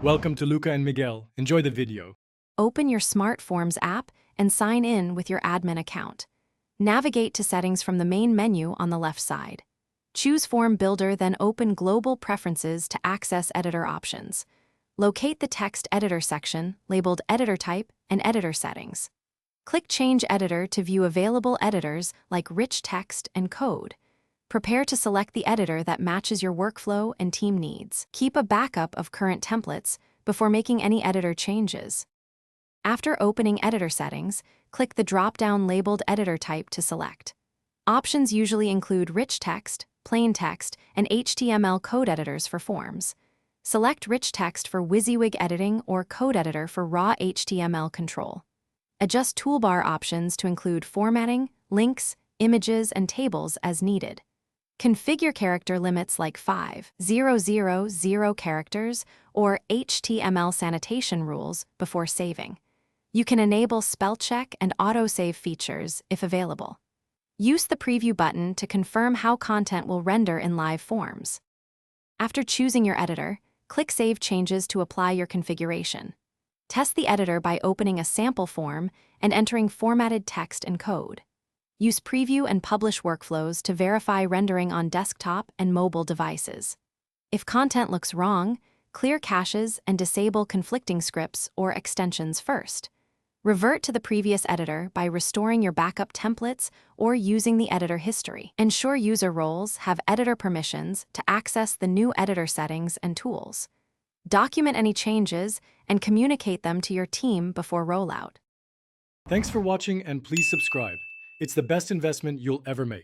Welcome to Luca and Miguel. Enjoy the video. Open your Smartforms app and sign in with your admin account. Navigate to settings from the main menu on the left side. Choose Form Builder, then open Global Preferences to access editor options. Locate the Text Editor section, labeled Editor Type and Editor Settings. Click Change Editor to view available editors like rich text and code. Prepare to select the editor that matches your workflow and team needs. Keep a backup of current templates before making any editor changes. After opening Editor Settings, click the drop-down labeled Editor Type to select. Options usually include rich text, plain text, and HTML code editors for forms. Select rich text for WYSIWYG editing or code editor for raw HTML control. Adjust toolbar options to include formatting, links, images, and tables as needed. Configure character limits like 5,000 characters or HTML sanitation rules before saving. You can enable spell check and autosave features if available. Use the preview button to confirm how content will render in live forms. After choosing your editor, click Save Changes to apply your configuration. Test the editor by opening a sample form and entering formatted text and code. Use Preview and Publish workflows to verify rendering on desktop and mobile devices. If content looks wrong, clear caches and disable conflicting scripts or extensions first. Revert to the previous editor by restoring your backup templates or using the editor history. Ensure user roles have editor permissions to access the new editor settings and tools. Document any changes and communicate them to your team before rollout. Thanks for watching and please subscribe. It's the best investment you'll ever make.